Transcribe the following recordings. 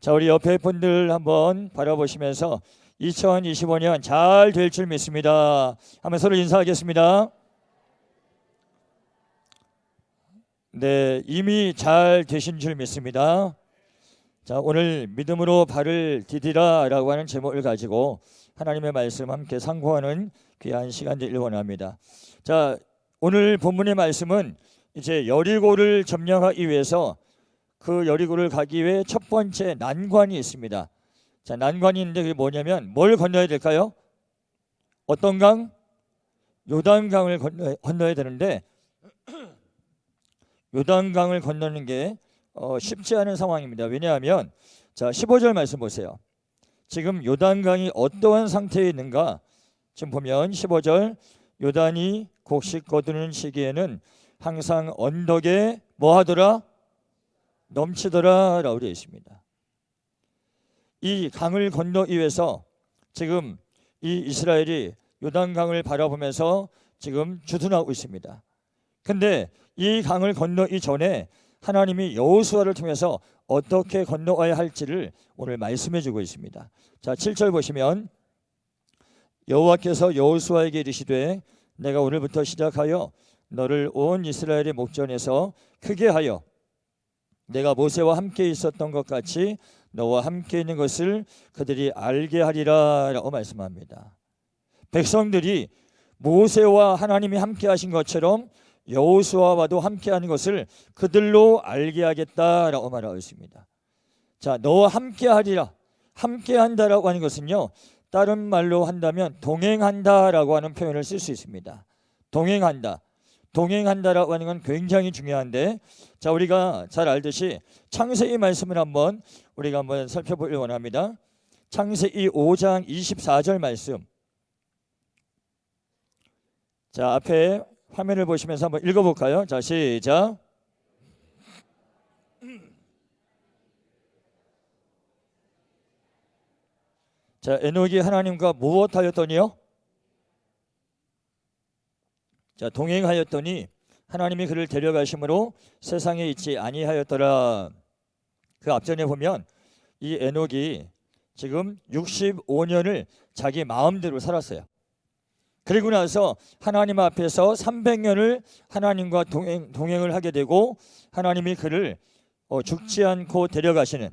자, 우리 옆에 분들 한번 바라보시면서 2025년 잘 될 줄 믿습니다. 한번 서로 인사하겠습니다. 네, 이미 잘 되신 줄 믿습니다. 자, 오늘 믿음으로 발을 디디라라고 하는 제목을 가지고 하나님의 말씀 함께 상고하는 귀한 시간 되길 원합니다. 자, 오늘 본문의 말씀은 이제 여리고를 점령하기 위해서 그 여리고를 가기 위해 첫 번째 난관이 있습니다. 자, 난관이 있는데 그게 뭐냐면 뭘 건너야 될까요? 어떤 강? 요단강을 건너야 되는데 요단강을 건너는 게 쉽지 않은 상황입니다. 왜냐하면 자, 15절 말씀 보세요. 지금 요단강이 어떠한 상태에 있는가? 지금 보면 15절 요단이 곡식 거두는 시기에는 항상 언덕에 뭐 하더라? 넘치더라 라고 되어 있습니다. 이 강을 건너기 위해서 지금 이 이스라엘이 요단강을 바라보면서 지금 주둔하고 있습니다. 근데 이 강을 건너기 전에 하나님이 여호수아를 통해서 어떻게 건너와야 할지를 오늘 말씀해 주고 있습니다. 자, 7절 보시면 여호와께서 여호수아에게 이르시되 내가 오늘부터 시작하여 너를 온 이스라엘의 목전에서 크게 하여 내가 모세와 함께 있었던 것 같이 너와 함께 있는 것을 그들이 알게 하리라 라고 말씀합니다. 백성들이 모세와 하나님이 함께 하신 것처럼 여호수아와도 함께 하는 것을 그들로 알게 하겠다라고 말하고 있습니다. 자, 너와 함께 하리라. 함께 한다라고 하는 것은요, 다른 말로 한다면 동행한다라고 하는 표현을 쓸 수 있습니다. 동행한다. 동행한다라고 하는 건 굉장히 중요한데, 자, 우리가 잘 알듯이 창세기 말씀을 우리가 한번 살펴보길 원합니다. 창세기 5장 24절 말씀. 자, 앞에 화면을 보시면서 한번 읽어볼까요? 자, 시작. 자, 에녹이 하나님과 무엇하였더니요? 자, 동행하였더니 하나님이 그를 데려가심으로 세상에 있지 아니하였더라. 그 앞전에 보면 이 에녹이 지금 65년을 자기 마음대로 살았어요. 그리고 나서 하나님 앞에서 300년을 하나님과 동행을 하게 되고 하나님이 그를 죽지 않고 데려가시는,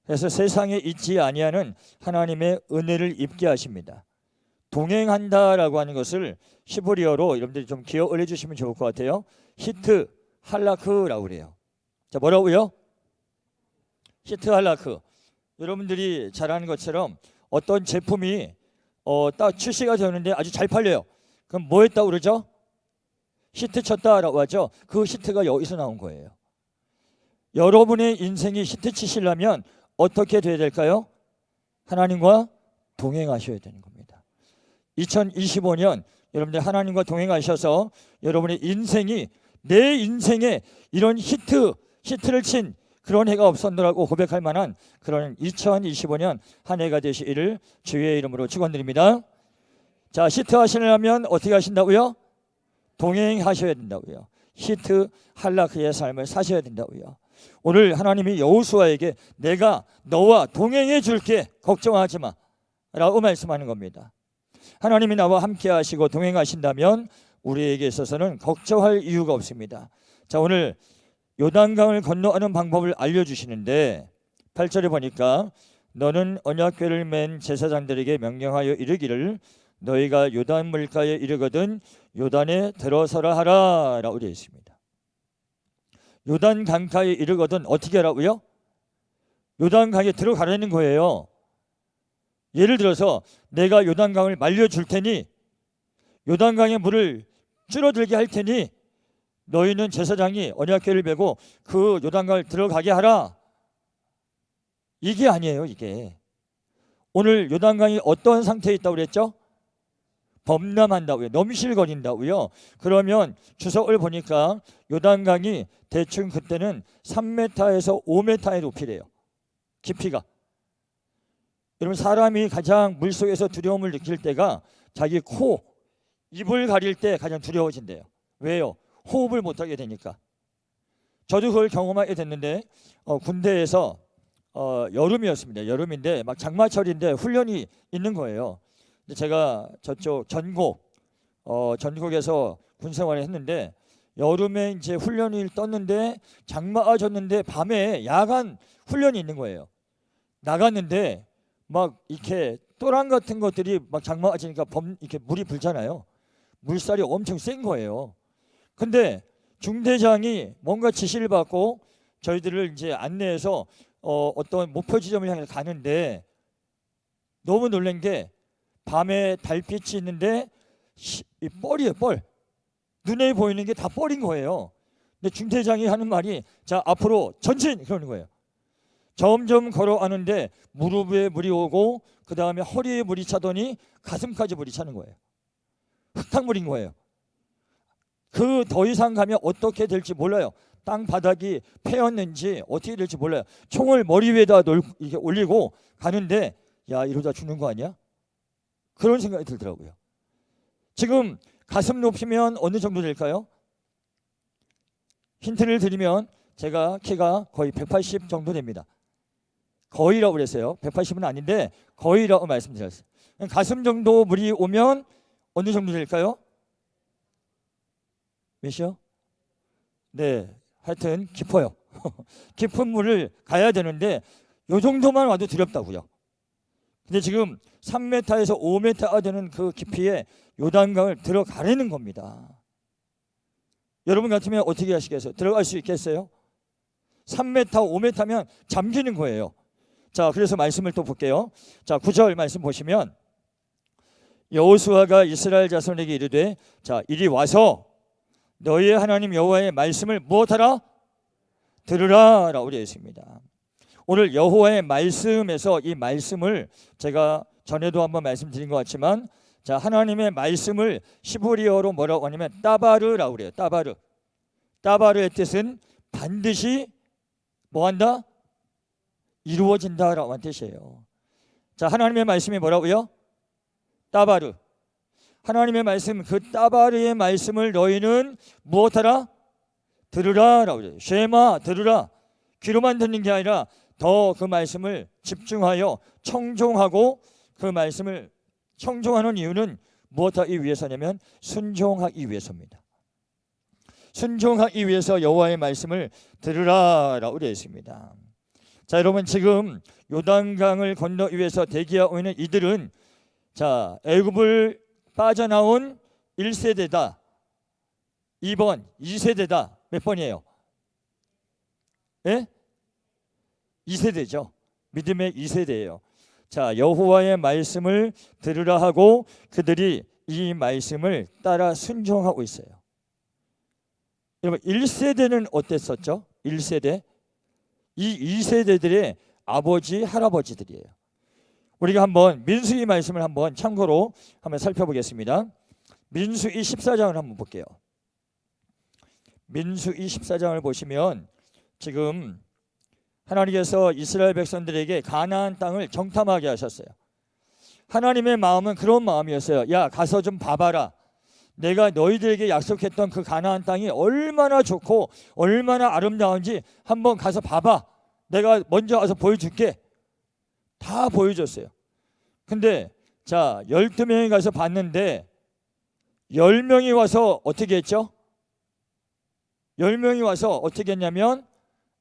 그래서 세상에 있지 아니하는 하나님의 은혜를 입게 하십니다. 동행한다라고 하는 것을 히브리어로 여러분들이 좀 기억을 해주시면 좋을 것 같아요. 히트 할라크라고 그래요. 자, 뭐라고요? 히트 할라크. 여러분들이 잘 아는 것처럼 어떤 제품이 딱 출시가 되는데 아주 잘 팔려요. 그럼 뭐 했다고 그러죠? 히트 쳤다라고 하죠. 그 히트가 여기서 나온 거예요. 여러분의 인생이 히트 치시려면 어떻게 돼야 될까요? 하나님과 동행하셔야 되는 겁니다. 2025년 여러분들 하나님과 동행하셔서 여러분의 인생이 내 인생에 이런 히트를 친 그런 해가 없었노라고 고백할 만한 그런 2025년 한 해가 되시기를 주의 이름으로 축원드립니다. 자, 히트 하시려면 어떻게 하신다고요? 동행하셔야 된다고요. 히트 할라크의 삶을 사셔야 된다고요. 오늘 하나님이 여호수아에게 내가 너와 동행해 줄게, 걱정하지 마 라고 말씀하는 겁니다. 하나님이 나와 함께 하시고 동행하신다면 우리에게 있어서는 걱정할 이유가 없습니다. 자, 오늘 요단강을 건너가는 방법을 알려주시는데 8절에 보니까 너는 언약궤를 맨 제사장들에게 명령하여 이르기를 너희가 요단 물가에 이르거든 요단에 들어서라 하라 라고 되어 있습니다. 요단 강가에 이르거든 어떻게 하라고요? 요단 강에 들어가라는 거예요. 예를 들어서 내가 요단강을 말려줄 테니 요단강의 물을 줄어들게 할 테니 너희는 제사장이 언약궤를 메고 그 요단강을 들어가게 하라. 이게 아니에요. 이게 오늘 요단강이 어떤 상태에 있다고 그랬죠? 범람한다고요. 넘실거린다고요. 그러면 주석을 보니까 요단강이 대충 그때는 3m에서 5m의 높이래요. 깊이가. 여러분, 사람이 가장 물속에서 두려움을 느낄 때가 자기 코, 입을 가릴 때 가장 두려워진대요. 왜요? 호흡을 못하게 되니까. 저도 그걸 경험하게 됐는데 군대에서 여름이었습니다. 여름인데 막 장마철인데 훈련이 있는 거예요. 근데 제가 저쪽 전국에서 군 생활을 했는데 여름에 이제 훈련을 떴는데 장마가 졌는데 밤에 야간 훈련이 있는 거예요. 나갔는데 막 이렇게 또랑 같은 것들이 막 장마가 지니까 이렇게 물이 불잖아요. 물살이 엄청 센 거예요. 근데 중대장이 뭔가 지시를 받고 저희들을 이제 안내해서 어떤 목표 지점을 향해 가는데 너무 놀란 게 밤에 달빛이 있는데 이 뻘이에요, 뻘. 눈에 보이는 게 다 뻘인 거예요. 근데 중대장이 하는 말이 자 앞으로 전진 그러는 거예요. 점점 걸어가는데 무릎에 물이 오고 그 다음에 허리에 물이 차더니 가슴까지 물이 차는 거예요. 흙탕물인 거예요. 그 더 이상 가면 어떻게 될지 몰라요. 땅 바닥이 패였는지 어떻게 될지 몰라요. 총을 머리 위에다 이렇게 올리고 가는데 야 이러다 죽는 거 아니야? 그런 생각이 들더라고요. 지금 가슴 높이면 어느 정도 될까요? 힌트를 드리면 제가 키가 거의 180 정도 됩니다. 거의라고 그랬어요. 180은 아닌데 거의라고 말씀드렸어요. 가슴 정도 물이 오면 어느 정도 될까요? 몇이요? 네, 하여튼 깊어요. 깊은 물을 가야 되는데 요 정도만 와도 두렵다고요. 근데 지금 3m에서 5m가 되는 그 깊이에 요단강을 들어가려는 겁니다. 여러분 같으면 어떻게 하시겠어요? 들어갈 수 있겠어요? 3m, 5m면 잠기는 거예요. 자, 그래서 말씀을 또 볼게요. 자, 9절 말씀 보시면 여호수아가 이스라엘 자손에게 이르되 자, 이리 와서 너희의 하나님 여호와의 말씀을 무엇하라? 들으라 라고 되어 있습니다. 오늘 여호와의 말씀에서 이 말씀을 제가 전에도 한번 말씀드린 것 같지만 자, 하나님의 말씀을 히브리어로 뭐라고 하냐면 따바르라고 그래요. 따바르. 따바르의 뜻은 반드시 뭐한다? 이루어진다라고 하는 뜻이에요. 자, 하나님의 말씀이 뭐라고요? 따바르. 하나님의 말씀, 그 따바르의 말씀을 너희는 무엇하라? 들으라 라고 그래요. 쉐마, 들으라. 귀로만 듣는 게 아니라 더 그 말씀을 집중하여 청종하고 그 말씀을 청종하는 이유는 무엇하기 위해서냐면 순종하기 위해서입니다. 순종하기 위해서 여호와의 말씀을 들으라 라고 되어 있습니다. 자, 여러분 지금 요단강을 건너기 위해서 대기하고 있는 이들은 자, 애굽을 빠져나온 1세대다. 2번 2세대다. 몇 번이에요? 예? 2세대죠. 믿음의 2세대예요. 자, 여호와의 말씀을 들으라 하고 그들이 이 말씀을 따라 순종하고 있어요. 여러분 1세대는 어땠었죠? 1세대. 이 2세대들의 아버지, 할아버지들이에요. 우리가 한번 민수기 말씀을 한번 참고로 한번 살펴보겠습니다. 민수기 14장을 한번 볼게요. 민수기 14장을 보시면 지금 하나님께서 이스라엘 백성들에게 가나안 땅을 정탐하게 하셨어요. 하나님의 마음은 그런 마음이었어요. 야, 가서 좀 봐봐라. 내가 너희들에게 약속했던 그 가나안 땅이 얼마나 좋고 얼마나 아름다운지 한번 가서 봐봐. 내가 먼저 가서 보여줄게. 다 보여줬어요. 근데 자, 12명이 가서 봤는데 10명이 와서 어떻게 했죠? 10명이 와서 어떻게 했냐면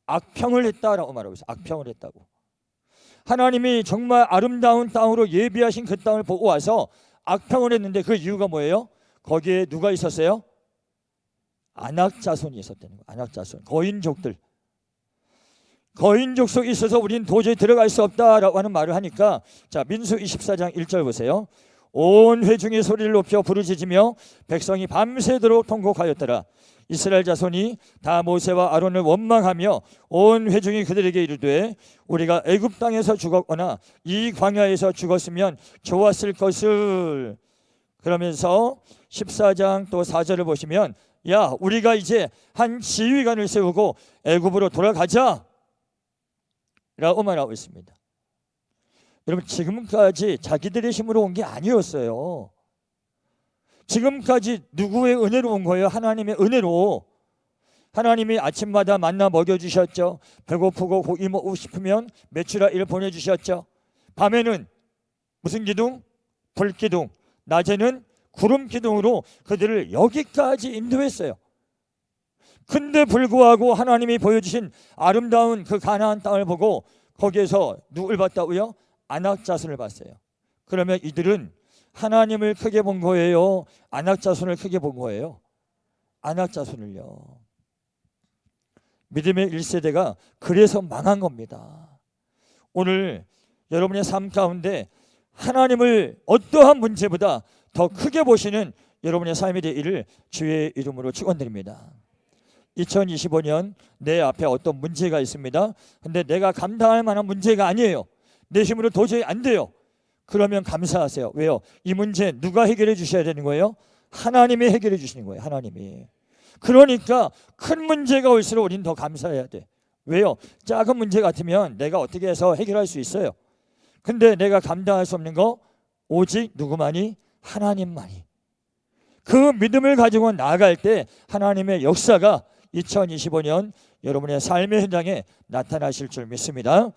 악평을 했다라고 말하고 있어요. 악평을 했다고. 하나님이 정말 아름다운 땅으로 예비하신 그 땅을 보고 와서 악평을 했는데 그 이유가 뭐예요? 거기에 누가 있었어요? 아낙 자손이 있었다는 거예요. 아낙 자손, 거인족들. 거인족 속에 있어서 우리는 도저히 들어갈 수 없다라고 하는 말을 하니까 자, 민수기 14장 1절 보세요. 온 회중이 소리를 높여 부르짖으며 백성이 밤새도록 통곡하였더라. 이스라엘 자손이 다 모세와 아론을 원망하며 온 회중이 그들에게 이르되 우리가 애굽 땅에서 죽었거나 이 광야에서 죽었으면 좋았을 것을. 그러면서 14장 또 4절을 보시면 야, 우리가 이제 한 지휘관을 세우고 애굽으로 돌아가자 라고 말하고 있습니다. 여러분 지금까지 자기들의 힘으로 온 게 아니었어요. 지금까지 누구의 은혜로 온 거예요? 하나님의 은혜로. 하나님이 아침마다 만나 먹여주셨죠. 배고프고 고기 먹고 싶으면 메추라기를 보내주셨죠. 밤에는 무슨 기둥? 불기둥. 낮에는 구름 기둥으로 그들을 여기까지 인도했어요. 근데 불구하고 하나님이 보여주신 아름다운 그 가나안 땅을 보고 거기에서 누굴 봤다고요? 안악자손을 봤어요. 그러면 이들은 하나님을 크게 본 거예요? 안악자손을 크게 본 거예요? 안악자손을요. 믿음의 1세대가 그래서 망한 겁니다. 오늘 여러분의 삶 가운데 하나님을 어떠한 문제보다 더 크게 보시는 여러분의 삶이 되기를 주의 이름으로 축원드립니다. 2025년 내 앞에 어떤 문제가 있습니다. 근데 내가 감당할 만한 문제가 아니에요. 내 힘으로 도저히 안 돼요. 그러면 감사하세요. 왜요? 이 문제 누가 해결해 주셔야 되는 거예요? 하나님이 해결해 주시는 거예요. 하나님이. 그러니까 큰 문제가 올수록 우리는 더 감사해야 돼. 왜요? 작은 문제 같으면 내가 어떻게 해서 해결할 수 있어요. 근데 내가 감당할 수 없는 거 오직 누구만이? 하나님만이. 그 믿음을 가지고 나아갈 때 하나님의 역사가 2025년 여러분의 삶의 현장에 나타나실 줄 믿습니다.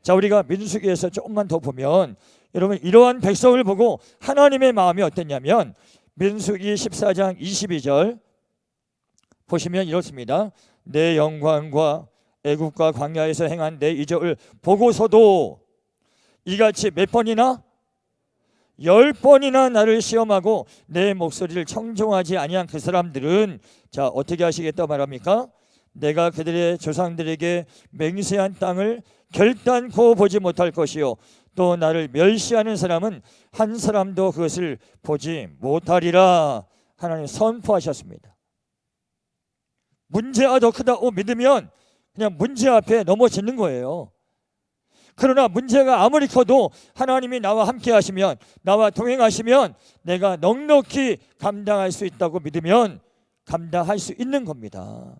자, 우리가 민수기에서 조금만 더 보면 여러분 이러한 백성을 보고 하나님의 마음이 어땠냐면 민수기 14장 22절 보시면 이렇습니다. 내 영광과 애국과 광야에서 행한 내 이적을 보고서도 이같이 몇 번이나? 10번이나 나를 시험하고 내 목소리를 청종하지 아니한 그 사람들은 자 어떻게 하시겠다 말합니까? 내가 그들의 조상들에게 맹세한 땅을 결단코 보지 못할 것이요 또 나를 멸시하는 사람은 한 사람도 그것을 보지 못하리라. 하나님 선포하셨습니다. 문제가 더 크다고 믿으면 그냥 문제 앞에 넘어지는 거예요. 그러나 문제가 아무리 커도 하나님이 나와 함께 하시면, 나와 동행하시면 내가 넉넉히 감당할 수 있다고 믿으면 감당할 수 있는 겁니다.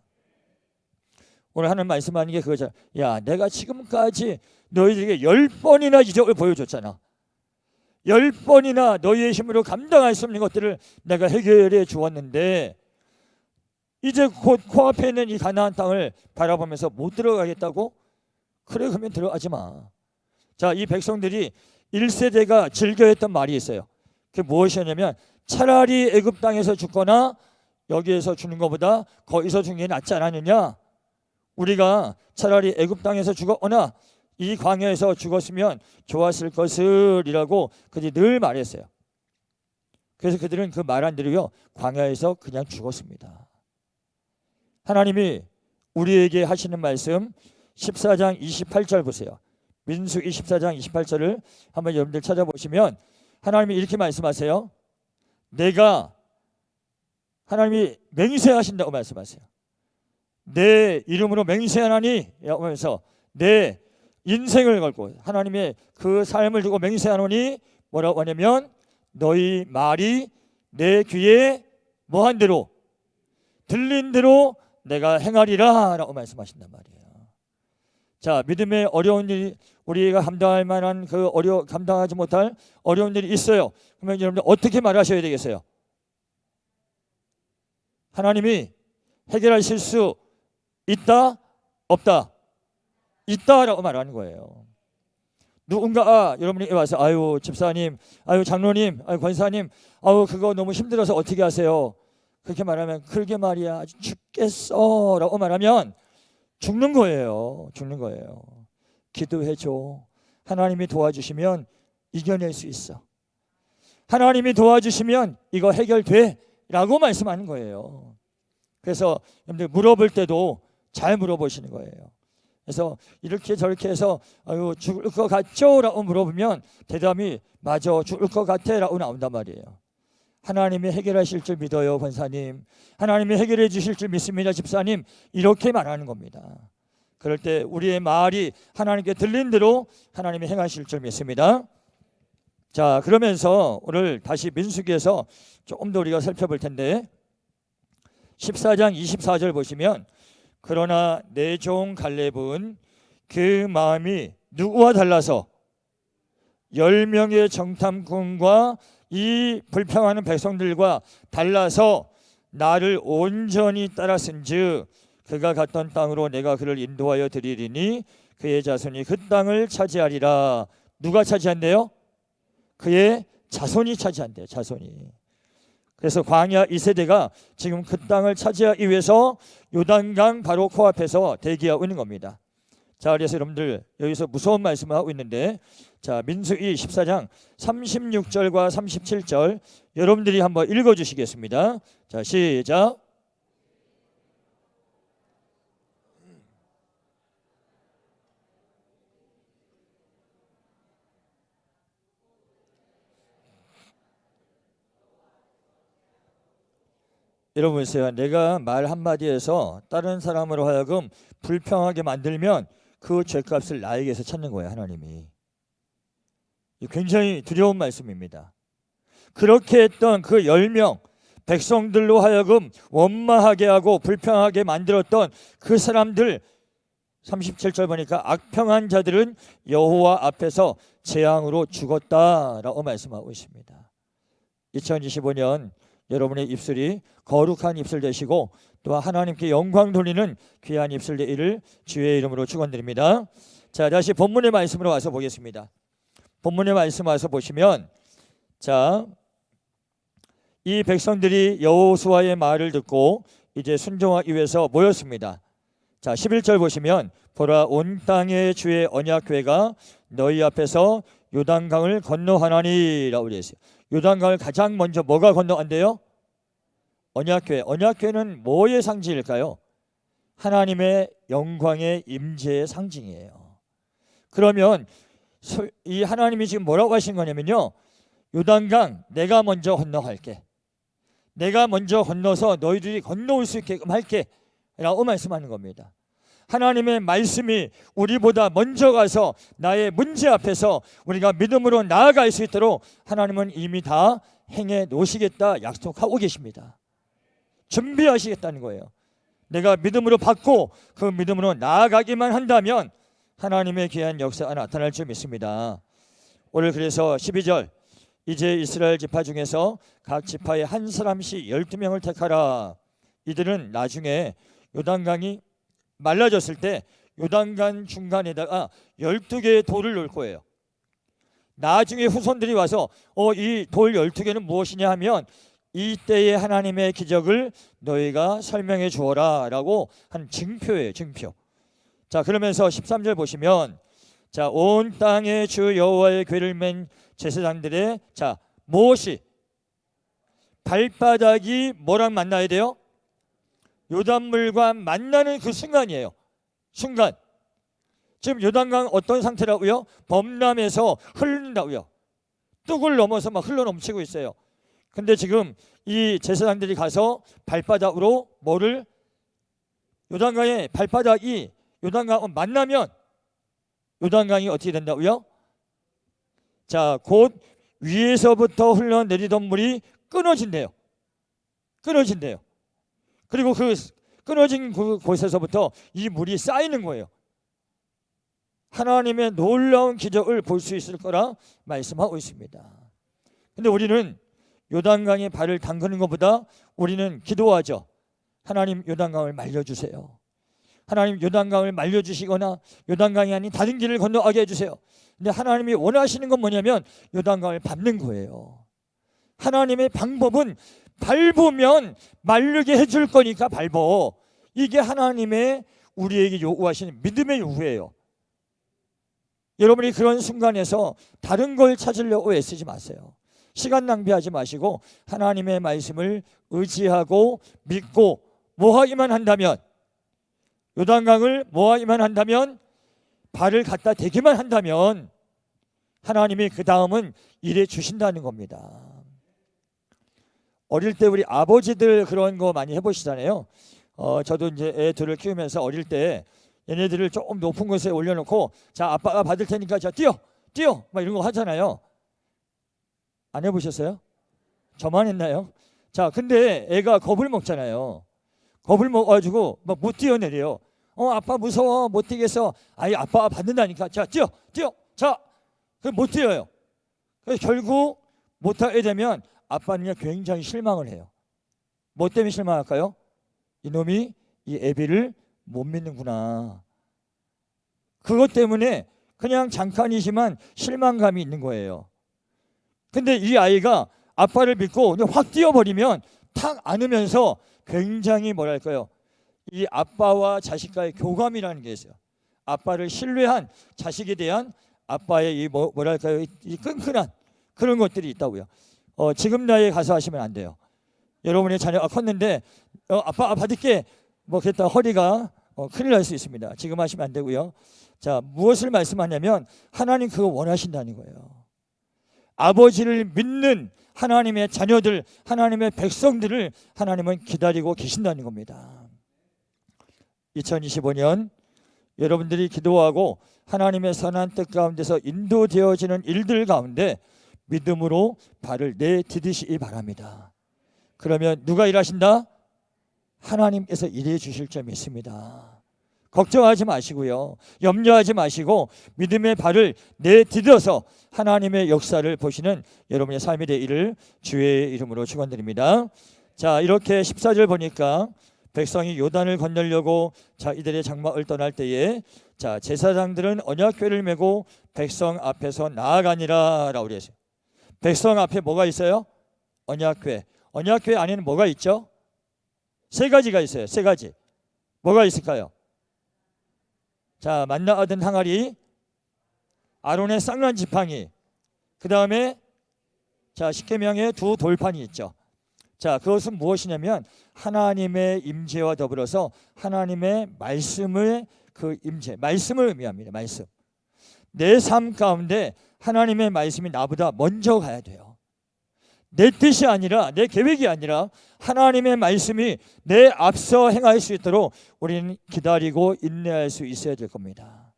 오늘 하는 말씀하는 게 그거잖아. 야, 내가 지금까지 너희들에게 10번이나 이적을 보여줬잖아. 10번이나 너희의 힘으로 감당할 수 없는 것들을 내가 해결해 주었는데 이제 곧 코앞에 있는 이 가나안 땅을 바라보면서 못 들어가겠다고? 그래, 그러면 들어가지 마. 자, 이 백성들이 1세대가 즐겨했던 말이 있어요. 그게 무엇이냐면 차라리 애굽 땅에서 죽거나 여기에서 죽는 것보다 거기서 죽는 게 낫지 않았느냐. 우리가 차라리 애굽 땅에서 죽었거나 이 광야에서 죽었으면 좋았을 것을이라고 그들이 늘 말했어요. 그래서 그들은 그 말 안 들으려 광야에서 그냥 죽었습니다. 하나님이 우리에게 하시는 말씀 14장 28절 보세요. 민수기 14장 28절을 한번 여러분들 찾아보시면 하나님이 이렇게 말씀하세요. 내가 하나님이 맹세하신다고 말씀하세요. 내 이름으로 맹세하나니 하면서 내 인생을 걸고 하나님의 그 삶을 두고 맹세하노니 뭐라고 하냐면 너희 말이 내 귀에 뭐한 대로 들린 대로 내가 행하리라 라고 말씀하신단 말이에요. 자, 믿음의 어려운 일, 우리가 감당할 만한 그 감당하지 못할 어려운 일이 있어요. 그러면 여러분들 어떻게 말하셔야 되겠어요? 하나님이 해결하실 수 있다? 없다? 있다라고 말하는 거예요. 누군가 여러분이 와서 아유 집사님, 아유 장로님, 아유 권사님, 아유 그거 너무 힘들어서 어떻게 하세요? 그렇게 말하면 그러게 말이야 죽겠어 라고 말하면 죽는 거예요. 죽는 거예요. 기도해줘. 하나님이 도와주시면 이겨낼 수 있어. 하나님이 도와주시면 이거 해결돼 라고 말씀하는 거예요. 그래서 여러분들 물어볼 때도 잘 물어보시는 거예요. 그래서 이렇게 저렇게 해서 아유 죽을 것 같죠? 라고 물어보면 대답이 맞아 죽을 것 같아 라고 나온단 말이에요. 하나님이 해결하실 줄 믿어요 권사님. 하나님이 해결해 주실 줄 믿습니다 집사님. 이렇게 말하는 겁니다. 그럴 때 우리의 말이 하나님께 들린 대로 하나님이 행하실 줄 믿습니다. 자, 그러면서 오늘 다시 민수기에서 조금 더 우리가 살펴볼 텐데 14장 24절 보시면 그러나 내 종 갈렙은 그 마음이 누구와 달라서 10명의 정탐꾼과 이 불평하는 백성들과 달라서 나를 온전히 따랐은즉 그가 갔던 땅으로 내가 그를 인도하여 드리리니 그의 자손이 그 땅을 차지하리라. 누가 차지한대요? 그의 자손이 차지한대요. 자손이. 그래서 광야 2세대가 지금 그 땅을 차지하기 위해서 요단강 바로 코앞에서 대기하고 있는 겁니다. 자, 그래서 여러분들 여기서 무서운 말씀을 하고 있는데, 자, 민수기 14장 36절과 37절 여러분들이 한번 읽어주시겠습니다. 자, 시작. 여러분 보세요. 내가 말 한마디에서 다른 사람으로 하여금 불평하게 만들면 그 죄값을 나에게서 찾는 거예요. 하나님이. 굉장히 두려운 말씀입니다. 그렇게 했던 그 10명 백성들로 하여금 원망하게 하고 불평하게 만들었던 그 사람들, 37절 보니까 악평한 자들은 여호와 앞에서 재앙으로 죽었다라고 말씀하고 있습니다. 2025년 여러분의 입술이 거룩한 입술 되시고 또 하나님께 영광 돌리는 귀한 입술 되기를 주의 이름으로 축원드립니다. 자, 다시 본문의 말씀으로 와서 보겠습니다. 본문의 말씀 와서 보시면, 자, 이 백성들이 여호수아의 말을 듣고 이제 순종하기 위해서 모였습니다. 자, 11절 보시면 보라, 온 땅의 주의 언약궤가 너희 앞에서 요단강을 건너가나니라고 되어 있어요. 요단강을 가장 먼저 뭐가 건너간대요? 언약궤. 언약궤는 뭐의 상징일까요? 하나님의 영광의 임재의 상징이에요. 그러면 이 하나님이 지금 뭐라고 하신 거냐면요, 요단강 내가 먼저 건너갈게. 내가 먼저 건너서 너희들이 건너올 수 있게끔 할게 라고 말씀하는 겁니다. 하나님의 말씀이 우리보다 먼저 가서 나의 문제 앞에서 우리가 믿음으로 나아갈 수 있도록 하나님은 이미 다 행해 놓으시겠다 약속하고 계십니다. 준비하시겠다는 거예요. 내가 믿음으로 받고 그 믿음으로 나아가기만 한다면 하나님의 귀한 역사가 나타날 줄 믿습니다. 오늘 그래서 12절, 이제 이스라엘 지파 중에서 각 지파에 한 사람씩 12명을 택하라. 이들은 나중에 요단강이 말라졌을 때 요단강 중간에다가 12개의 돌을 놓을 거예요. 나중에 후손들이 와서 이 돌 12개는 무엇이냐 하면 이때의 하나님의 기적을 너희가 설명해 주어라 라고 한 증표예요. 증표. 자, 그러면서 13절 보시면, 자, 온 땅의 주 여호와의 궤를 맨 제사장들의, 자, 무엇이 발바닥이 뭐랑 만나야 돼요? 요단물과 만나는 그 순간이에요. 순간. 지금 요단강 어떤 상태라고요? 범람해서 흐른다고요. 뚝을 넘어서 막 흘러 넘치고 있어요. 근데 지금 이 제사장들이 가서 발바닥으로 뭐를, 요단강의 발바닥이 요단강을 만나면 요단강이 어떻게 된다고요? 자, 곧 위에서부터 흘러내리던 물이 끊어진대요. 끊어진대요. 그리고 그 끊어진 곳에서부터 이 물이 쌓이는 거예요. 하나님의 놀라운 기적을 볼 수 있을 거라 말씀하고 있습니다. 근데 우리는 요단강에 발을 담그는 것보다 우리는 기도하죠. 하나님, 요단강을 말려주세요. 하나님, 요단강을 말려주시거나 요단강이 아닌 다른 길을 건너가게 해주세요. 근데 하나님이 원하시는 건 뭐냐면 요단강을 밟는 거예요. 하나님의 방법은 밟으면 마르게 해줄 거니까 밟어. 이게 하나님의 우리에게 요구하시는 믿음의 요구예요. 여러분이 그런 순간에서 다른 걸 찾으려고 애쓰지 마세요. 시간 낭비하지 마시고 하나님의 말씀을 의지하고 믿고 뭐하기만 한다면, 요단강을 뭐하기만 한다면, 발을 갖다 대기만 한다면 하나님이 그 다음은 일해 주신다는 겁니다. 어릴 때 우리 아버지들 그런 거 많이 해보시잖아요. 저도 이제 애 둘을 키우면서 어릴 때 얘네들을 조금 높은 곳에 올려놓고, 자, 아빠가 받을 테니까 자, 뛰어 막 이런 거 하잖아요. 안 해보셨어요? 저만 했나요? 자, 근데 애가 겁을 먹잖아요. 겁을 먹어가지고 막 못 뛰어내려요. 아빠 무서워, 못 뛰겠어. 아이, 아빠가 받는다니까. 자, 뛰어. 자, 그 못 뛰어요. 그래서 결국 못하게 되면 아빠는 굉장히 실망을 해요. 뭐 때문에 실망할까요? 이놈이 이 애비를 못 믿는구나. 그것 때문에 그냥 잠깐이지만 실망감이 있는 거예요. 근데 이 아이가 아빠를 믿고 확 뛰어버리면 탁 안으면서 굉장히 뭐랄까요, 이 아빠와 자식과의 교감이라는 게 있어요. 아빠를 신뢰한 자식에 대한 아빠의 이 뭐랄까요, 이 끈끈한 그런 것들이 있다고요. 지금 나이에 가서 하시면 안 돼요. 여러분의 자녀가 컸는데 아빠 받을게 뭐 그랬다 허리가 큰일 날 수 있습니다. 지금 하시면 안 되고요. 자, 무엇을 말씀하냐면 하나님 그거 원하신다는 거예요. 아버지를 믿는 하나님의 자녀들, 하나님의 백성들을 하나님은 기다리고 계신다는 겁니다. 2025년 여러분들이 기도하고 하나님의 선한 뜻 가운데서 인도되어지는 일들 가운데 믿음으로 발을 내디디시기 바랍니다. 그러면 누가 일하신다? 하나님께서 일해 주실 점이 있습니다. 걱정하지 마시고요. 염려하지 마시고 믿음의 발을 내디뎌서 하나님의 역사를 보시는 여러분의 삶이 되기를 주의 이름으로 축원드립니다. 자, 이렇게 14절 보니까 백성이 요단을 건너려고 자 이들의 장막을 떠날 때에 자 제사장들은 언약궤를 메고 백성 앞에서 나아가니라 라고 그랬어요. 백성 앞에 뭐가 있어요? 언약궤. 언약궤 안에는 뭐가 있죠? 세 가지가 있어요. 세 가지. 뭐가 있을까요? 자, 만나 얻은 항아리, 아론의 쌍난 지팡이, 그 다음에 자 십계명의 두 돌판이 있죠. 자, 그것은 무엇이냐면 하나님의 임재와 더불어서 하나님의 말씀의 그 임재, 말씀을 의미합니다. 말씀. 내 삶 가운데 하나님의 말씀이 나보다 먼저 가야 돼요. 내 뜻이 아니라, 내 계획이 아니라 하나님의 말씀이 내 앞서 행할 수 있도록 우리는 기다리고 인내할 수 있어야 될 겁니다.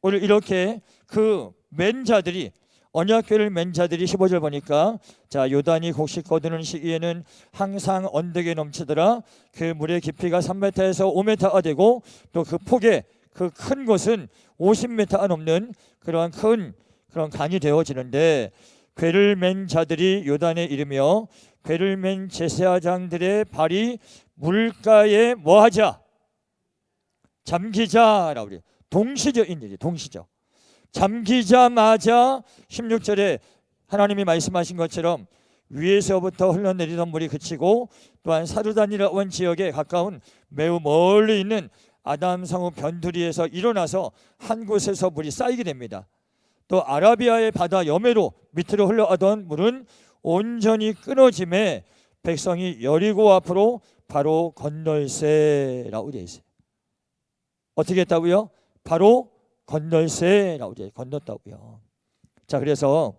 오늘 이렇게 그 맨 자들이, 언약궤를 맨 자들이 15절 보니까 자 요단이 곡식 거두는 시기에는 항상 언덕에 넘치더라. 그 물의 깊이가 3m에서 5m가 되고 또 그 폭의 그 큰 곳은 50m가 넘는 그러한 큰 그런 강이 되어지는데 궤를 맨 자들이 요단에 이르며 궤를 맨 제사장들의 발이 물가에 뭐하자? 잠기자라고 그래요. 동시적인 일이 동시적. 잠기자마자 16절에 하나님이 말씀하신 것처럼 위에서부터 흘러내리던 물이 그치고 또한 사르단이라고 하는 지역에 가까운 매우 멀리 있는 아담성읍 변두리에서 일어나서 한 곳에서 물이 쌓이게 됩니다. 또 아라비아의 바다 여매로 밑으로 흘러가던 물은 온전히 끊어짐에 백성이 여리고 앞으로 바로 건널세라고 되어 있어요. 어떻게 했다고요? 바로 건널세라고 되어 건넜다고요. 자, 그래서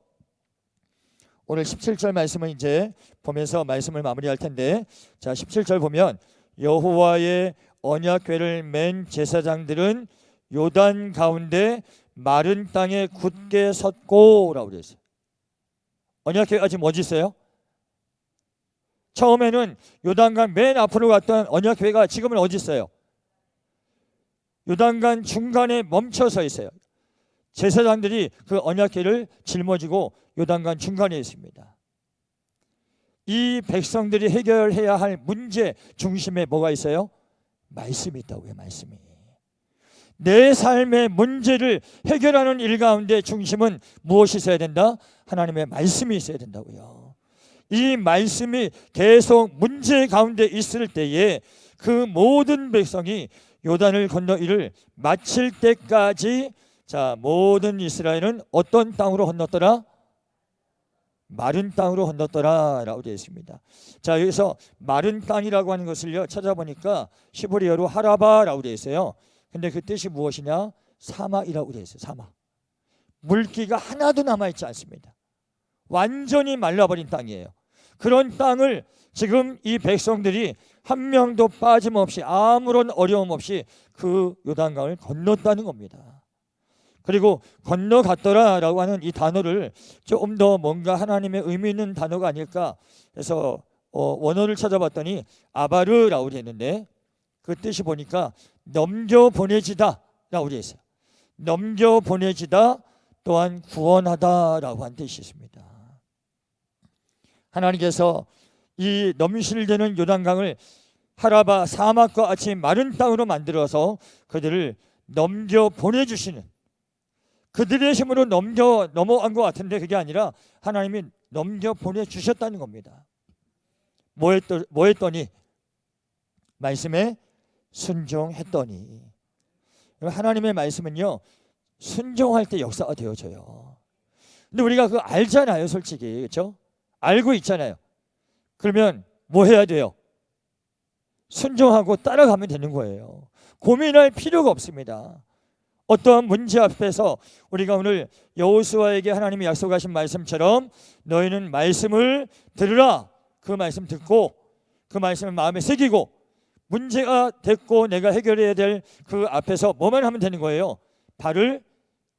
오늘 17절 말씀을 이제 보면서 말씀을 마무리할 텐데 자 17절 보면 여호와의 언약궤를 맨 제사장들은 요단 가운데 마른 땅에 굳게 섰고라고 되어 있어요. 언약궤가 지금 어디 있어요? 처음에는 요단강 맨 앞으로 갔던 언약궤가 지금은 어디 있어요? 요단강 중간에 멈춰서 있어요. 제사장들이 그 언약궤를 짊어지고 요단강 중간에 있습니다. 이 백성들이 해결해야 할 문제 중심에 뭐가 있어요? 말씀이 있다고요. 말씀이. 내 삶의 문제를 해결하는 일 가운데 중심은 무엇이 있어야 된다? 하나님의 말씀이 있어야 된다고요. 이 말씀이 계속 문제 가운데 있을 때에 그 모든 백성이 요단을 건너 이를 마칠 때까지 자 모든 이스라엘은 어떤 땅으로 건넜더라? 마른 땅으로 건넜더라 라고 되어 있습니다. 자, 여기서 마른 땅이라고 하는 것을요 찾아보니까 히브리어로 하라바라고 되어 있어요. 근데 그 뜻이 무엇이냐? 사막이라고 되어 있어요. 사막. 물기가 하나도 남아있지 않습니다. 완전히 말라버린 땅이에요. 그런 땅을 지금 이 백성들이 한 명도 빠짐없이 아무런 어려움 없이 그 요단강을 건넜다는 겁니다. 그리고 건너갔더라라고 하는 이 단어를 조금 더 뭔가 하나님의 의미 있는 단어가 아닐까 해서 원어를 찾아봤더니 아바르라고 되어 있는데 그 뜻이 보니까 넘겨보내지다 라고 되어 있어요. 넘겨보내지다 또한 구원하다라고 한 뜻이 있습니다. 하나님께서 이 넘실대는 요단강을 하라바 사막과 같이 마른 땅으로 만들어서 그들을 넘겨 보내주시는, 그들의 힘으로 넘어간 것 같은데 그게 아니라 하나님이 넘겨 보내주셨다는 겁니다. 뭐 했더니 말씀에 순종했더니. 하나님의 말씀은요, 순종할 때 역사가 되어져요. 근데 우리가 그거 알잖아요, 솔직히. 그렇죠? 알고 있잖아요. 그러면 뭐 해야 돼요? 순종하고 따라가면 되는 거예요. 고민할 필요가 없습니다. 어떠한 문제 앞에서 우리가 오늘 여호수아에게 하나님이 약속하신 말씀처럼 너희는 말씀을 들으라. 그 말씀 듣고 그 말씀을 마음에 새기고 문제가 됐고 내가 해결해야 될 그 앞에서 뭐만 하면 되는 거예요? 발을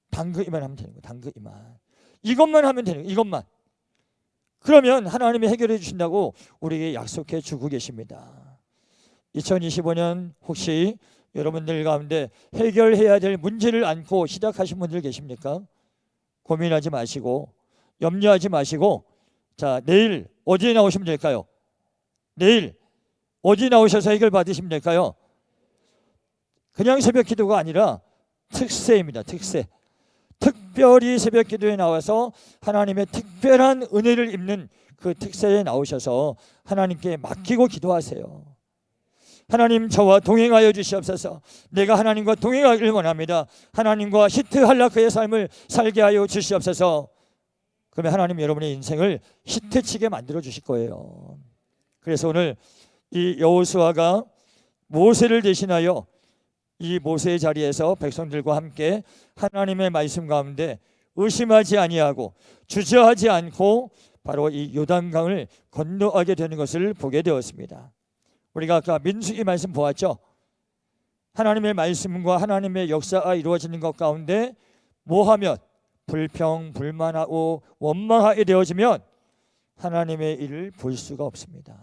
담그기만 하면 되는 거예요. 담그기만. 이것만 하면 되는 거예요. 이것만. 그러면 하나님이 해결해 주신다고 우리에게 약속해 주고 계십니다. 2025년 혹시 여러분들 가운데 해결해야 될 문제를 안고 시작하신 분들 계십니까? 고민하지 마시고 염려하지 마시고, 자, 내일 어디에 나오시면 될까요? 내일 어디 나오셔서 해결 받으시면 될까요? 그냥 새벽 기도가 아니라 특세입니다. 특세. 특별히 새벽 기도에 나와서 하나님의 특별한 은혜를 입는 그 특세에 나오셔서 하나님께 맡기고 기도하세요. 하나님, 저와 동행하여 주시옵소서. 내가 하나님과 동행하기를 원합니다. 하나님과 히트 할라크의 삶을 살게 하여 주시옵소서. 그러면 하나님 여러분의 인생을 히트치게 만들어 주실 거예요. 그래서 오늘 이 여호수아가 모세를 대신하여 이 모세의 자리에서 백성들과 함께 하나님의 말씀 가운데 의심하지 아니하고 주저하지 않고 바로 이 요단강을 건너가게 되는 것을 보게 되었습니다. 우리가 아까 민수기 말씀 보았죠. 하나님의 말씀과 하나님의 역사가 이루어지는 것 가운데 뭐하면 불평, 불만하고 원망하게 되어지면 하나님의 일을 볼 수가 없습니다.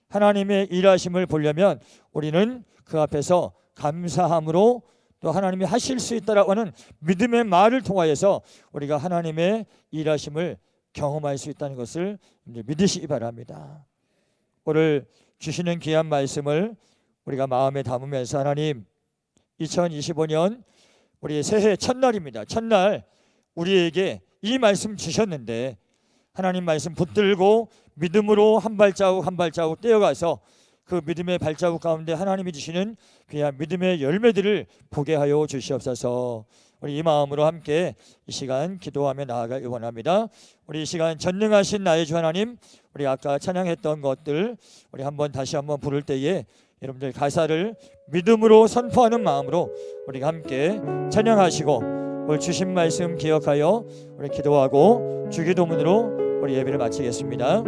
하나님의 일하심을 보려면 우리는 그 앞에서 감사함으로 또 하나님이 하실 수 있다라고 하는 믿음의 말을 통하여서 우리가 하나님의 일하심을 경험할 수 있다는 것을 믿으시기 바랍니다. 오늘 주시는 귀한 말씀을 우리가 마음에 담으면서 하나님, 2025년 우리 새해 첫날입니다. 첫날 우리에게 이 말씀 주셨는데 하나님 말씀 붙들고 믿음으로 한 발자국 한 발자국 떼어가서 그 믿음의 발자국 가운데 하나님이 주시는 귀한 믿음의 열매들을 보게 하여 주시옵소서. 우리 이 마음으로 함께 이 시간 기도하며 나아가길 원합니다. 우리 이 시간 전능하신 나의 주 하나님, 우리 아까 찬양했던 것들 우리 다시 한번 부를 때에 여러분들 가사를 믿음으로 선포하는 마음으로 우리가 함께 찬양하시고 오늘 주신 말씀 기억하여 우리 기도하고 주기도문으로 우리 예배를 마치겠습니다.